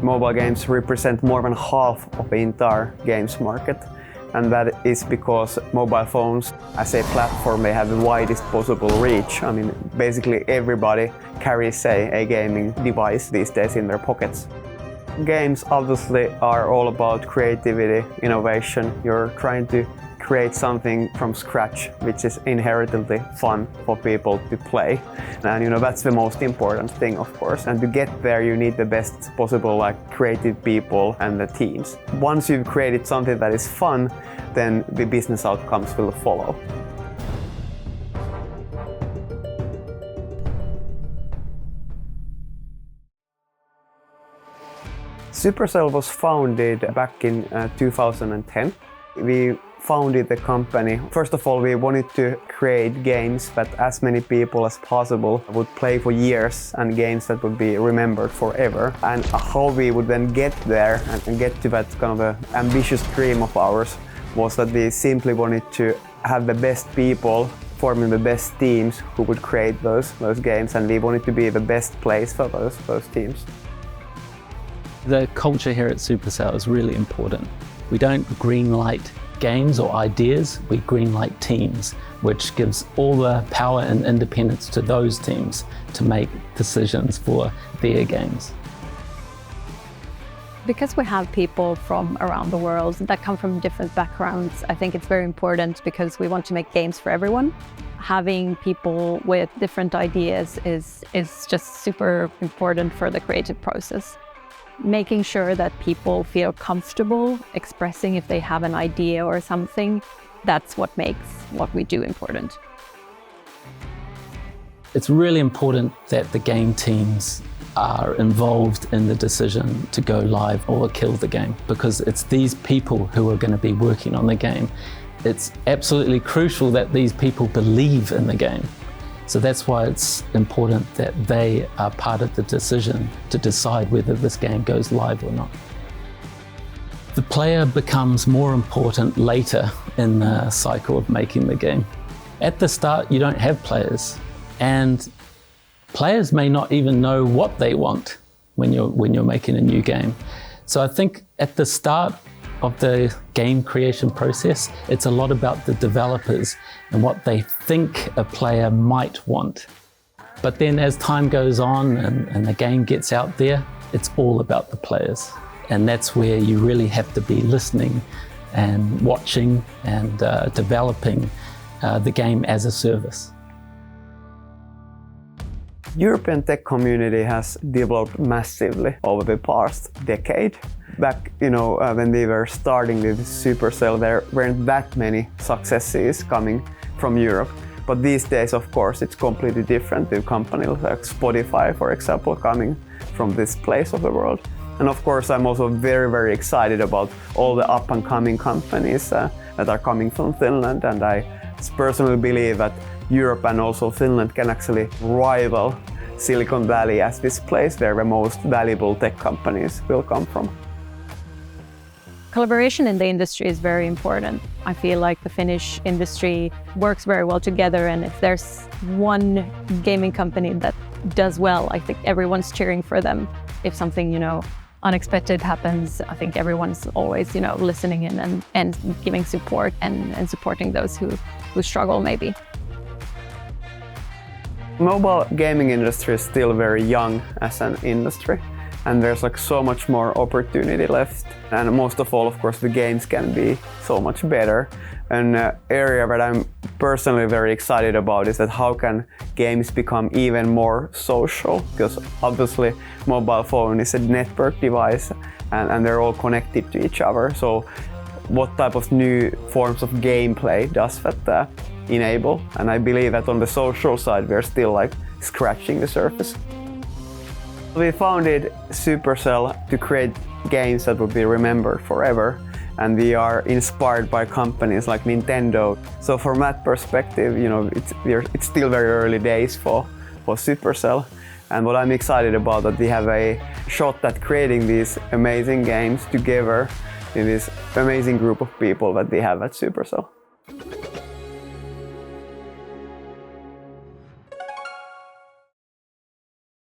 Mobile games represent more than half of the entire games market. And that is because mobile phones, as a platform, they have the widest possible reach. I mean, basically everybody carries a gaming device these days in their pockets. Games obviously are all about creativity, innovation. You're trying to create something from scratch, which is inherently fun for people to play. And that's the most important thing, of course. And to get there, you need the best possible creative people and the teams. Once you've created something that is fun, then the business outcomes will follow. Supercell was founded back in 2010. We founded the company. First of all, we wanted to create games that as many people as possible would play for years and games that would be remembered forever. And how we would then get there and get to that kind of a ambitious dream of ours was that we simply wanted to have the best people forming the best teams who would create those games, and we wanted to be the best place for those teams. The culture here at Supercell is really important. We don't greenlight games or ideas, we greenlight teams, which gives all the power and independence to those teams to make decisions for their games. Because we have people from around the world that come from different backgrounds, I think it's very important because we want to make games for everyone. Having people with different ideas is just super important for the creative process. Making sure that people feel comfortable expressing if they have an idea or something, that's what makes what we do important. It's really important that the game teams are involved in the decision to go live or kill the game, because it's these people who are going to be working on the game. It's absolutely crucial that these people believe in the game. So that's why it's important that they are part of the decision to decide whether this game goes live or not. The player becomes more important later in the cycle of making the game. At the start, you don't have players, and players may not even know what they want when you're making a new game. So I think at the start of the game creation process, it's a lot about the developers and what they think a player might want. But then as time goes on and the game gets out there, it's all about the players. And that's where you really have to be listening and watching and developing the game as a service. European tech community has developed massively over the past decade. Back, when we were starting with Supercell, there weren't that many successes coming from Europe. But these days, of course, it's completely different with companies like Spotify, for example, coming from this place of the world. And of course, I'm also very, very excited about all the up-and-coming companies that are coming from Finland. And I personally believe that Europe and also Finland can actually rival Silicon Valley as this place where the most valuable tech companies will come from. Collaboration in the industry is very important. I feel like the Finnish industry works very well together, and if there's one gaming company that does well, I think everyone's cheering for them. If something, unexpected happens, I think everyone's always, listening in and giving support and supporting those who struggle maybe. Mobile gaming industry is still very young as an industry, and there's so much more opportunity left. And most of all, of course, the games can be so much better. An area that I'm personally very excited about is that how can games become even more social? Because obviously mobile phone is a network device and they're all connected to each other. So what type of new forms of gameplay does that enable? And I believe that on the social side, we're still scratching the surface. We founded Supercell to create games that would be remembered forever, and we are inspired by companies like Nintendo. So from that perspective, it's still very early days for Supercell. And what I'm excited about that we have a shot at creating these amazing games together in this amazing group of people that we have at Supercell.